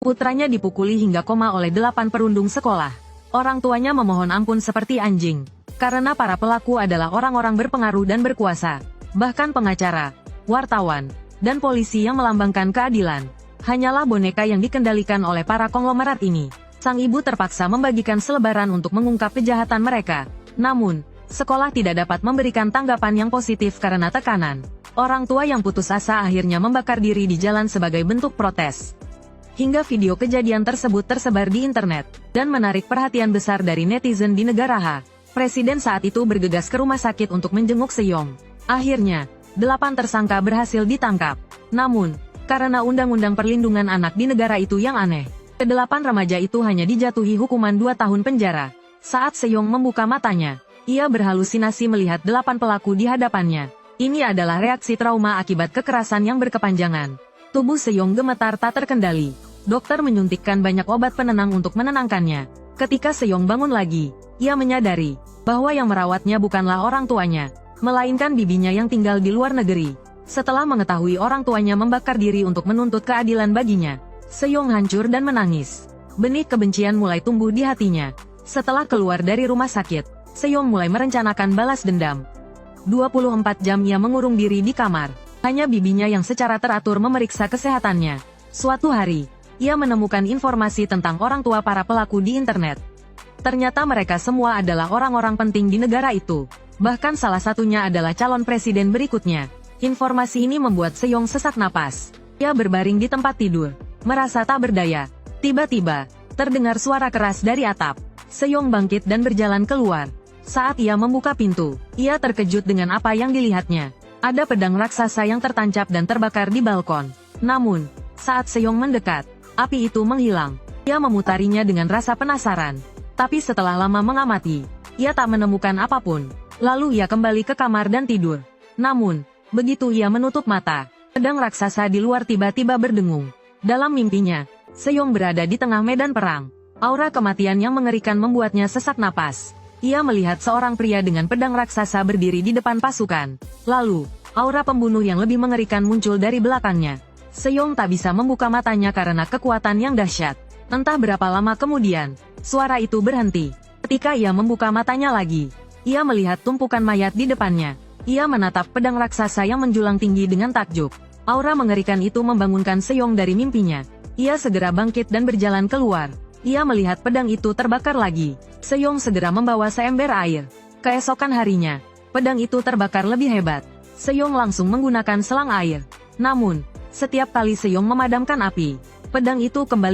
Putranya dipukuli hingga koma oleh 8 perundung sekolah. Orang tuanya memohon ampun seperti anjing. Karena para pelaku adalah orang-orang berpengaruh dan berkuasa. Bahkan pengacara, wartawan, dan polisi yang melambangkan keadilan. Hanyalah boneka yang dikendalikan oleh para konglomerat ini. Sang ibu terpaksa membagikan selebaran untuk mengungkap kejahatan mereka. Namun, sekolah tidak dapat memberikan tanggapan yang positif karena tekanan. Orang tua yang putus asa akhirnya membakar diri di jalan sebagai bentuk protes. Hingga video kejadian tersebut tersebar di internet, dan menarik perhatian besar dari netizen di negara H. Presiden saat itu bergegas ke rumah sakit untuk menjenguk Seyong. Akhirnya, 8 tersangka berhasil ditangkap. Namun, karena Undang-Undang Perlindungan Anak di negara itu yang aneh, ke-8 remaja itu hanya dijatuhi hukuman 2 tahun penjara. Saat Seyong membuka matanya, ia berhalusinasi melihat 8 pelaku di hadapannya. Ini adalah reaksi trauma akibat kekerasan yang berkepanjangan. Tubuh Seyong gemetar tak terkendali. Dokter menyuntikkan banyak obat penenang untuk menenangkannya. Ketika Seyong bangun lagi, ia menyadari bahwa yang merawatnya bukanlah orang tuanya, melainkan bibinya yang tinggal di luar negeri. Setelah mengetahui orang tuanya membakar diri untuk menuntut keadilan baginya, Seyong hancur dan menangis. Benih kebencian mulai tumbuh di hatinya. Setelah keluar dari rumah sakit, Seyong mulai merencanakan balas dendam. 24 jam ia mengurung diri di kamar. Hanya bibinya yang secara teratur memeriksa kesehatannya. Suatu hari, ia menemukan informasi tentang orang tua para pelaku di internet. Ternyata mereka semua adalah orang-orang penting di negara itu. Bahkan salah satunya adalah calon presiden berikutnya. Informasi ini membuat Seyong sesak napas. Ia berbaring di tempat tidur, merasa tak berdaya. Tiba-tiba, terdengar suara keras dari atap. Seyong bangkit dan berjalan keluar. Saat ia membuka pintu, ia terkejut dengan apa yang dilihatnya. Ada pedang raksasa yang tertancap dan terbakar di balkon. Namun, saat Seyong mendekat, api itu menghilang. Ia memutarinya dengan rasa penasaran. Tapi setelah lama mengamati, ia tak menemukan apapun. Lalu ia kembali ke kamar dan tidur. Namun, begitu ia menutup mata, pedang raksasa di luar tiba-tiba berdengung. Dalam mimpinya, Seyong berada di tengah medan perang. Aura kematian yang mengerikan membuatnya sesak napas. Ia melihat seorang pria dengan pedang raksasa berdiri di depan pasukan. Lalu, aura pembunuh yang lebih mengerikan muncul dari belakangnya. Seyong tak bisa membuka matanya karena kekuatan yang dahsyat. Entah berapa lama kemudian, suara itu berhenti. Ketika ia membuka matanya lagi, ia melihat tumpukan mayat di depannya. Ia menatap pedang raksasa yang menjulang tinggi dengan takjub. Aura mengerikan itu membangunkan Seyong dari mimpinya. Ia segera bangkit dan berjalan keluar. Ia melihat pedang itu terbakar lagi. Seyong segera membawa seember air. Keesokan harinya, pedang itu terbakar lebih hebat. Seyong langsung menggunakan selang air. Namun, setiap kali Seyong memadamkan api, pedang itu kembali